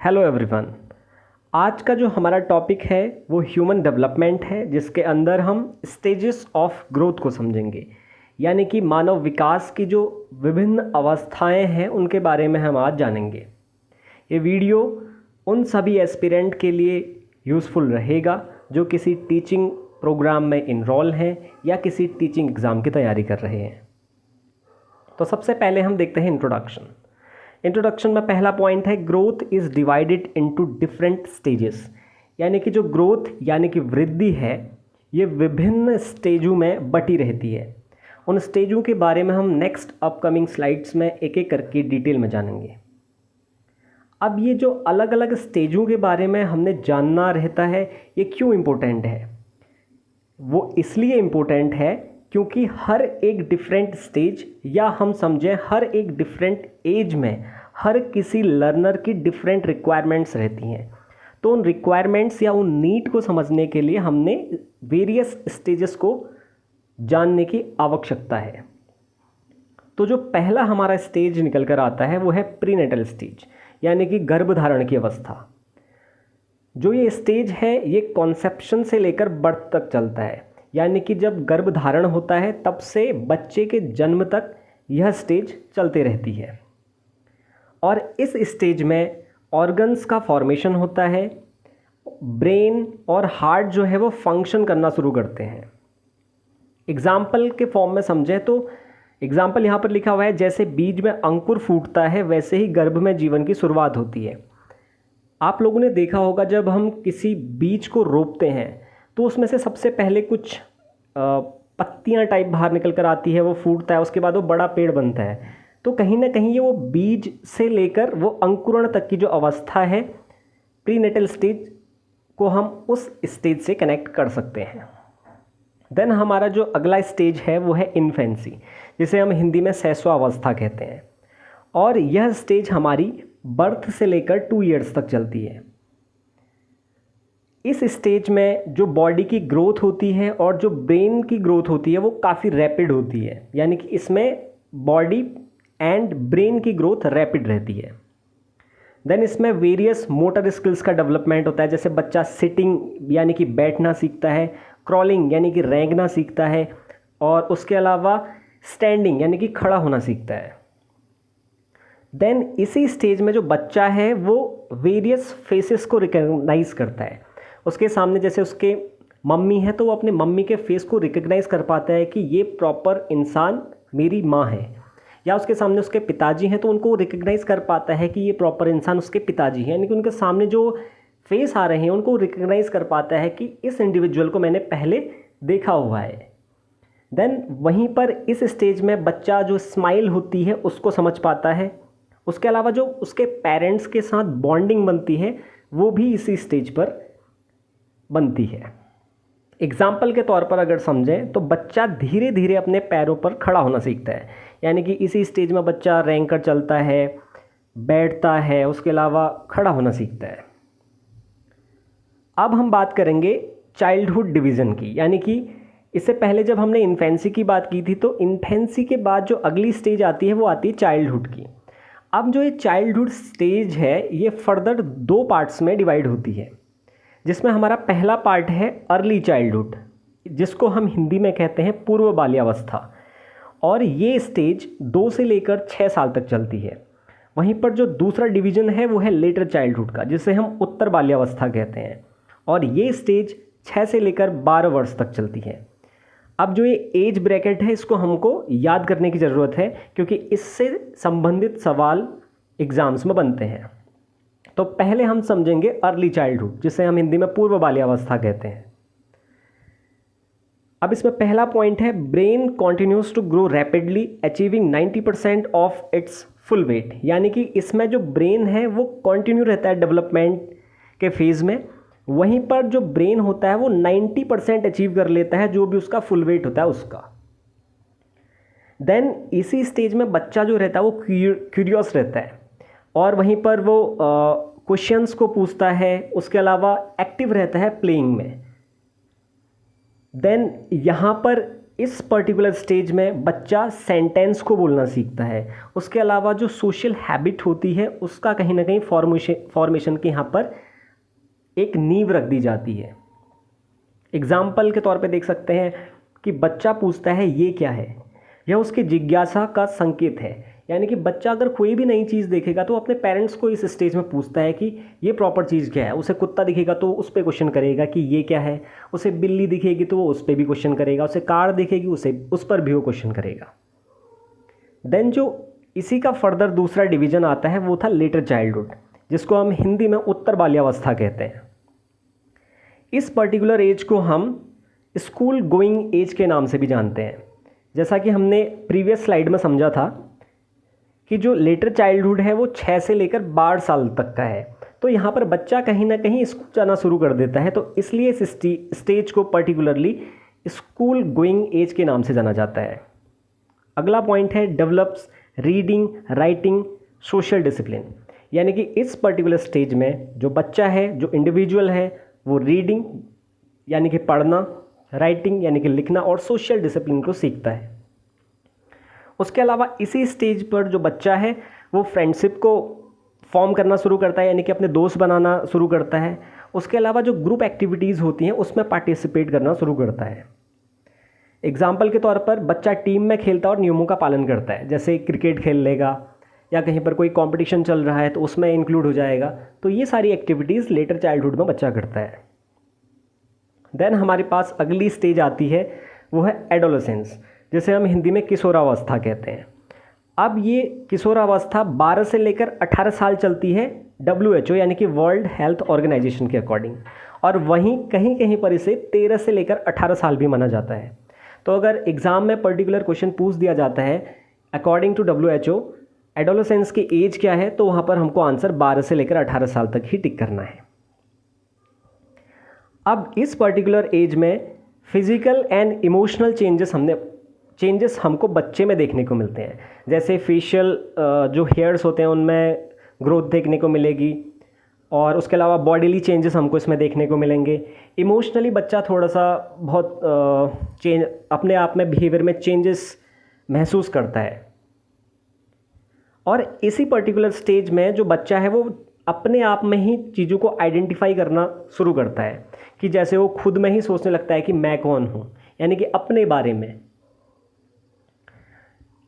Hello everyone. आज का जो हमारा टॉपिक है वो ह्यूमन डेवलपमेंट है, जिसके अंदर हम स्टेजेस ऑफ ग्रोथ को समझेंगे, यानी कि मानव विकास की जो विभिन्न अवस्थाएं हैं उनके बारे में हम आज जानेंगे। ये वीडियो उन सभी एस्पिरेंट के लिए यूज़फुल रहेगा जो किसी टीचिंग प्रोग्राम में इनरोल हैं या किसी टीचिंग एग्ज़ाम की तैयारी कर रहे हैं। तो सबसे पहले हम देखते हैं इंट्रोडक्शन में पहला पॉइंट है growth is divided into different stages, यानी कि जो ग्रोथ यानी कि वृद्धि है ये विभिन्न स्टेजों में बटी रहती है। उन स्टेजों के बारे में हम नेक्स्ट अपकमिंग स्लाइड्स में एक एक करके डिटेल में जानेंगे। अब ये जो अलग अलग स्टेजों के बारे में हमने जानना रहता है, ये क्यों इम्पोर्टेंट है? वो इसलिए इम्पोर्टेंट है क्योंकि हर एक डिफरेंट स्टेज या हम समझें हर एक डिफरेंट एज में हर किसी लर्नर की डिफरेंट रिक्वायरमेंट्स रहती हैं। तो उन रिक्वायरमेंट्स या उन नीड को समझने के लिए हमने वेरियस स्टेजेस को जानने की आवश्यकता है। तो जो पहला हमारा स्टेज निकल कर आता है वो है प्रीनेटल स्टेज, यानी कि गर्भधारण की अवस्था। जो ये स्टेज है ये कॉन्सेप्शन से लेकर बर्थ तक चलता है, यानी कि जब गर्भधारण होता है तब से बच्चे के जन्म तक यह स्टेज चलते रहती है। और इस स्टेज में ऑर्गन्स का फॉर्मेशन होता है, ब्रेन और हार्ट जो है वो फंक्शन करना शुरू करते हैं। एग्जाम्पल के फॉर्म में समझें तो एग्जाम्पल यहाँ पर लिखा हुआ है, जैसे बीज में अंकुर फूटता है वैसे ही गर्भ में जीवन की शुरुआत होती है। आप लोगों ने देखा होगा जब हम किसी बीज को रोपते हैं तो उसमें से सबसे पहले कुछ पत्तियां टाइप बाहर निकल कर आती है, वो फूटता है, उसके बाद वो बड़ा पेड़ बनता है। तो कहीं ना कहीं ये वो बीज से लेकर वो अंकुरण तक की जो अवस्था है प्रीनेटल स्टेज को हम उस स्टेज से कनेक्ट कर सकते हैं। देन हमारा जो अगला स्टेज है वो है इन्फेंसी, जिसे हम हिंदी में शैशवावस्था कहते हैं। और यह स्टेज हमारी बर्थ से लेकर 2 ईयर्स तक चलती है। इस स्टेज में जो बॉडी की ग्रोथ होती है और जो ब्रेन की ग्रोथ होती है वो काफ़ी रैपिड होती है, यानी कि इसमें बॉडी एंड ब्रेन की ग्रोथ रैपिड रहती है। देन इसमें वेरियस मोटर स्किल्स का डेवलपमेंट होता है, जैसे बच्चा सिटिंग यानी कि बैठना सीखता है, क्रॉलिंग यानी कि रेंगना सीखता है, और उसके अलावा स्टैंडिंग यानी कि खड़ा होना सीखता है। देन इसी स्टेज में जो बच्चा है वो वेरियस फेसेस को रिकग्नाइज करता है। उसके सामने जैसे उसके मम्मी है तो वो अपने मम्मी के फेस को रिकग्नाइज कर पाता है कि ये प्रॉपर इंसान मेरी माँ है, या उसके सामने उसके पिताजी हैं तो उनको रिकग्नाइज कर पाता है कि ये प्रॉपर इंसान उसके पिताजी हैं, यानी कि उनके सामने जो फेस आ रहे हैं उनको रिकग्नाइज कर पाता है कि इस इंडिविजुअल को मैंने पहले देखा हुआ है। देन वहीं पर इस स्टेज में बच्चा जो स्माइल होती है उसको समझ पाता है। उसके अलावा जो उसके पेरेंट्स के साथ बॉन्डिंग बनती है वो भी इसी स्टेज पर बनती है। एग्जाम्पल के तौर पर अगर समझें तो बच्चा धीरे धीरे अपने पैरों पर खड़ा होना सीखता है, यानी कि इसी स्टेज में बच्चा रेंग कर चलता है, बैठता है, उसके अलावा खड़ा होना सीखता है। अब हम बात करेंगे चाइल्डहुड डिवीज़न की, यानी कि इससे पहले जब हमने इन्फेंसी की बात की थी तो इन्फेंसी के बाद जो अगली स्टेज आती है वो आती है चाइल्डहुड की। अब जो ये चाइल्डहुड स्टेज है ये फर्दर 2 पार्ट्स में डिवाइड होती है, जिसमें हमारा पहला पार्ट है अर्ली चाइल्डहुड, जिसको हम हिंदी में कहते हैं पूर्व बाल्यावस्था, और ये स्टेज 2 से लेकर 6 साल तक चलती है। वहीं पर जो दूसरा डिवीज़न है वो है लेटर चाइल्डहुड का, जिसे हम उत्तर बाल्यावस्था कहते हैं, और ये स्टेज 6 से लेकर 12 वर्ष तक चलती है। अब जो ये एज ब्रैकेट है इसको हमको याद करने की ज़रूरत है, क्योंकि इससे संबंधित सवाल एग्ज़ाम्स में बनते हैं। तो पहले हम समझेंगे अर्ली चाइल्डहुड, जिसे हम हिंदी में पूर्व बाल्यावस्था कहते हैं। अब इसमें पहला पॉइंट है brain continues to grow rapidly achieving 90% of its full weight, यानी कि इसमें जो ब्रेन है वो कॉन्टिन्यू रहता है डेवलपमेंट के फेज़ में। वहीं पर जो ब्रेन होता है वो 90% अचीव कर लेता है जो भी उसका फुल वेट होता है उसका। देन इसी स्टेज में बच्चा जो रहता है वो क्यूरियस रहता है, और वहीं पर वो क्वेश्चंस को पूछता है, उसके अलावा एक्टिव रहता है प्लेइंग में। देन यहाँ पर इस पर्टिकुलर स्टेज में बच्चा सेंटेंस को बोलना सीखता है। उसके अलावा जो सोशल हैबिट होती है उसका कहीं ना कहीं फॉर्मेशन के यहाँ पर एक नींव रख दी जाती है। एग्जाम्पल के तौर पे देख सकते हैं कि बच्चा पूछता है ये क्या है, यह उसकी जिज्ञासा का संकेत है। यानी कि बच्चा अगर कोई भी नई चीज़ देखेगा तो अपने पेरेंट्स को इस स्टेज में पूछता है कि ये प्रॉपर चीज़ क्या है। उसे कुत्ता दिखेगा तो उस पर क्वेश्चन करेगा कि ये क्या है, उसे बिल्ली दिखेगी तो वो उस पर भी क्वेश्चन करेगा, उसे कार दिखेगी उस पर भी वो क्वेश्चन करेगा। देन जो इसी का फर्दर दूसरा डिवीजन आता है वो था लेटर चाइल्डहुड, जिसको हम हिंदी में उत्तर बाल्यावस्था कहते हैं। इस पर्टिकुलर एज को हम स्कूल गोइंग एज के नाम से भी जानते हैं। जैसा कि हमने प्रीवियस स्लाइड में समझा था कि जो लेटर चाइल्डहुड है वो 6 से लेकर 12 साल तक का है। तो यहाँ पर बच्चा कहीं ना कहीं स्कूल जाना शुरू कर देता है, तो इसलिए इस स्टेज को पर्टिकुलरली स्कूल गोइंग एज के नाम से जाना जाता है। अगला पॉइंट है develops reading writing social discipline. यानी कि इस पर्टिकुलर स्टेज में जो बच्चा है, जो इंडिविजुअल है, वो रीडिंग यानी कि पढ़ना, राइटिंग यानी कि लिखना और सोशल डिसिप्लिन को सीखता है। उसके अलावा इसी स्टेज पर जो बच्चा है वो फ्रेंडशिप को फॉर्म करना शुरू करता है, यानी कि अपने दोस्त बनाना शुरू करता है। उसके अलावा जो ग्रुप एक्टिविटीज़ होती हैं उसमें पार्टिसिपेट करना शुरू करता है। एग्जाम्पल के तौर पर बच्चा टीम में खेलता है और नियमों का पालन करता है, जैसे क्रिकेट खेल लेगा या कहीं पर कोई कंपटीशन चल रहा है तो उसमें इंक्लूड हो जाएगा। तो ये सारी एक्टिविटीज़ लेटर चाइल्डहुड में बच्चा करता है। देन हमारे पास अगली स्टेज आती है, वो है एडोलेसेंस, जिसे हम हिंदी में किशोरावस्था कहते हैं। अब ये किशोरावस्था 12 से लेकर 18 साल चलती है WHO यानी कि वर्ल्ड हेल्थ ऑर्गेनाइजेशन के अकॉर्डिंग, और वहीं कहीं कहीं पर इसे 13 से लेकर 18 साल भी माना जाता है। तो अगर एग्ज़ाम में पर्टिकुलर क्वेश्चन पूछ दिया जाता है अकॉर्डिंग टू WHO एडोलेसेंस की एज क्या है, तो वहाँ पर हमको आंसर 12 से लेकर 18 साल तक ही टिक करना है। अब इस पर्टिकुलर एज में फिजिकल एंड इमोशनल चेंजेस हमको बच्चे में देखने को मिलते हैं। जैसे फेशियल जो हेयर्स होते हैं उनमें ग्रोथ देखने को मिलेगी, और उसके अलावा बॉडीली चेंजेस हमको इसमें देखने को मिलेंगे। इमोशनली बच्चा थोड़ा सा बहुत चेंज अपने आप में बिहेवियर में चेंजेस महसूस करता है। और इसी पर्टिकुलर स्टेज में जो बच्चा है वो अपने आप में ही चीज़ों को आइडेंटिफाई करना शुरू करता है, कि जैसे वो खुद में ही सोचने लगता है कि मैं कौन हूँ, यानी कि अपने बारे में।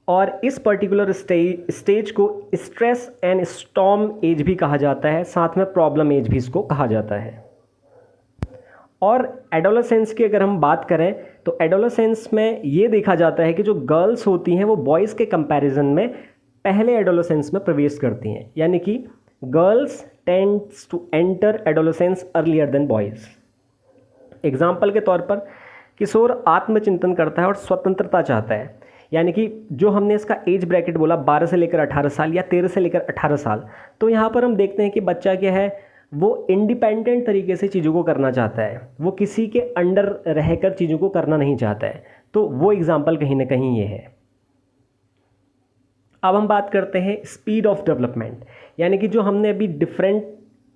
और इस पर्टिकुलर स्टेज को स्ट्रेस एंड स्टॉर्म एज भी कहा जाता है, साथ में प्रॉब्लम एज भी इसको कहा जाता है। और एडोलेसेंस की अगर हम बात करें तो एडोलेसेंस में ये देखा जाता है कि जो गर्ल्स होती हैं वो बॉयज़ के कंपैरिजन में पहले एडोलेसेंस में प्रवेश करती हैं, यानी कि girls tends to enter adolescence earlier than boys. Example के तौर पर किशोर आत्मचिंतन करता है और स्वतंत्रता चाहता है, यानी कि जो हमने इसका एज ब्रैकेट बोला 12 से लेकर 18 साल या 13 से लेकर 18 साल, तो यहाँ पर हम देखते हैं कि बच्चा क्या है, वो इंडिपेंडेंट तरीके से चीज़ों को करना चाहता है, वो किसी के अंडर रहकर चीज़ों को करना नहीं चाहता है। तो वो एग्जाम्पल कहीं ना कहीं ये है। अब हम बात करते हैं स्पीड ऑफ डेवलपमेंट, यानी कि जो हमने अभी डिफरेंट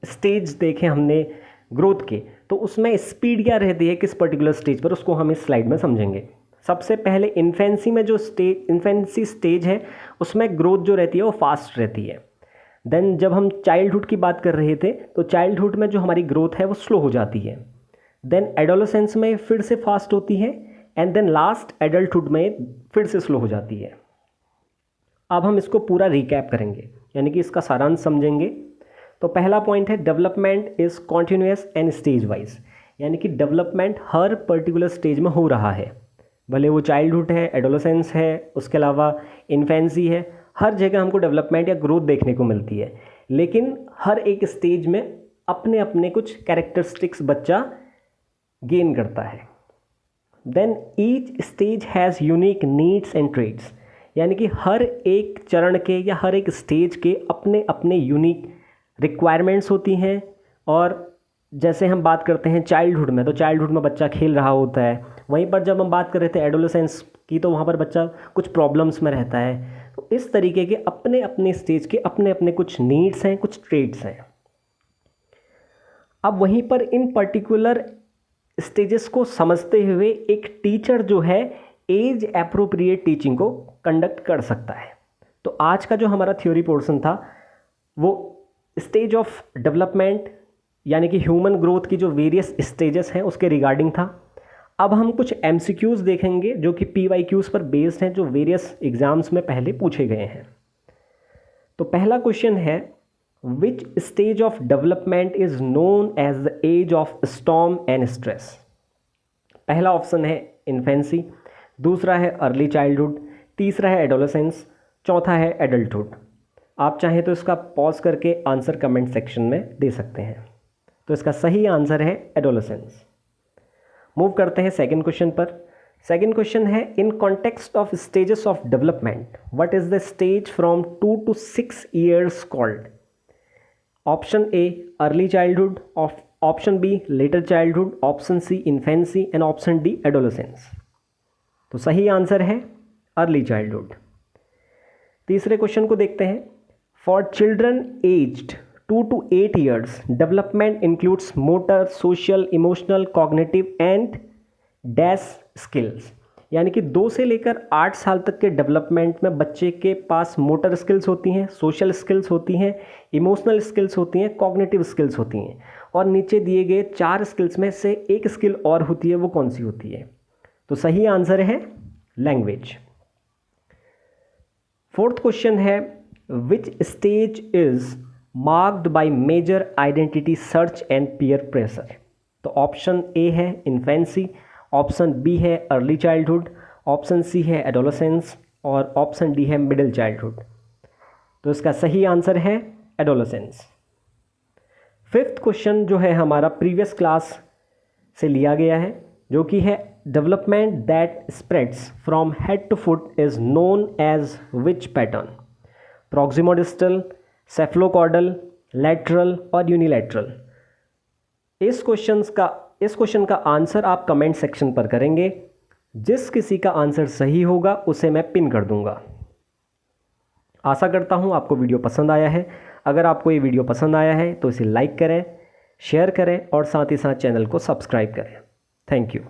स्टेज देखे हमने ग्रोथ के, तो उसमें स्पीड क्या रहती है किस पर्टिकुलर स्टेज पर, उसको हम इस स्लाइड में समझेंगे। सबसे पहले इन्फेंसी में जो इन्फेंसी स्टेज है उसमें ग्रोथ जो रहती है वो फास्ट रहती है। देन जब हम चाइल्डहुड की बात कर रहे थे तो चाइल्डहुड में जो हमारी ग्रोथ है वो स्लो हो जाती है। देन एडोलेसेंस में फिर से फास्ट होती है, एंड देन लास्ट एडल्टहुड में फिर से स्लो हो जाती है। अब हम इसको पूरा रिकैप करेंगे, यानी कि इसका सारांश समझेंगे। तो पहला पॉइंट है development is continuous and stage wise, यानी कि डेवलपमेंट हर पर्टिकुलर स्टेज में हो रहा है, भले वो चाइल्डहुड है, एडोलेसेंस है, उसके अलावा इन्फेंसी है, हर जगह हमको डेवलपमेंट या ग्रोथ देखने को मिलती है। लेकिन हर एक स्टेज में अपने अपने कुछ कैरेक्टरिस्टिक्स बच्चा गेन करता है। Then each stage has unique needs and traits, यानी कि हर एक चरण के या हर एक स्टेज के अपने अपने यूनिक रिक्वायरमेंट्स होती हैं। और जैसे हम बात करते हैं चाइल्डहुड में, तो चाइल्डहुड में बच्चा खेल रहा होता है, वहीं पर जब हम बात कर रहे थे एडोलेसेंस की तो वहाँ पर बच्चा कुछ प्रॉब्लम्स में रहता है। तो इस तरीके के अपने अपने स्टेज के अपने अपने कुछ नीड्स हैं, कुछ ट्रेड्स हैं। अब वहीं पर इन पर्टिकुलर स्टेजेस को समझते हुए एक टीचर जो है एज एप्रोप्रिएट टीचिंग को कंडक्ट कर सकता है। तो आज का जो हमारा थ्योरी पोर्शन था वो स्टेज ऑफ डेवलपमेंट यानी कि ह्यूमन ग्रोथ की जो वेरियस स्टेजेस हैं उसके रिगार्डिंग था। अब हम कुछ MCQs देखेंगे जो कि PYQs पर बेस्ड हैं, जो वेरियस एग्जाम्स में पहले पूछे गए हैं। तो पहला क्वेश्चन है, which stage of development is known as the age of storm and stress. पहला ऑप्शन है इन्फेंसी, दूसरा है अर्ली चाइल्डहुड, तीसरा है एडोलेसेंस, चौथा है एडल्टहुड। आप चाहें तो इसका पॉज करके आंसर कमेंट सेक्शन में दे सकते हैं। तो इसका सही आंसर है एडोलेसेंस। मूव करते हैं सेकंड क्वेश्चन पर। सेकंड क्वेश्चन है, in context of stages of development what is the stage from 2 to 6 years called. Option A early childhood, option B later childhood, option C infancy and option D adolescence. तो सही answer है early childhood. तीसरे question को देखते हैं, for children aged 2 to 8 years development includes motor, social, emotional, cognitive and dash skills. यानी कि 2 से लेकर 8 साल तक के डेवलपमेंट में बच्चे के पास मोटर स्किल्स होती हैं, सोशल स्किल्स होती हैं, इमोशनल स्किल्स होती हैं, कॉग्निटिव स्किल्स होती हैं, और नीचे दिए गए 4 स्किल्स में से एक स्किल और होती है, वो कौन सी होती है। तो सही आंसर है लैंग्वेज। फोर्थ क्वेश्चन है, which stage is marked by major identity search and peer pressure. तो ऑप्शन ए है इन्फेंसी, ऑप्शन बी है अर्ली चाइल्डहुड, ऑप्शन सी है एडोलेसेंस और ऑप्शन डी है मिडिल चाइल्डहुड। तो इसका सही आंसर है एडोलेसेंस। फिफ्थ क्वेश्चन जो है हमारा प्रीवियस क्लास से लिया गया है, जो कि है development that spreads from head to foot is known as which pattern. Proximodistal, cephalocaudal, lateral और यूनिलैटरल। इस क्वेश्चन का आंसर आप कमेंट सेक्शन पर करेंगे। जिस किसी का आंसर सही होगा उसे मैं पिन कर दूंगा। आशा करता हूं आपको वीडियो पसंद आया है। अगर आपको ये वीडियो पसंद आया है तो इसे लाइक करें, शेयर करें और साथ ही साथ चैनल को सब्सक्राइब करें। Thank you.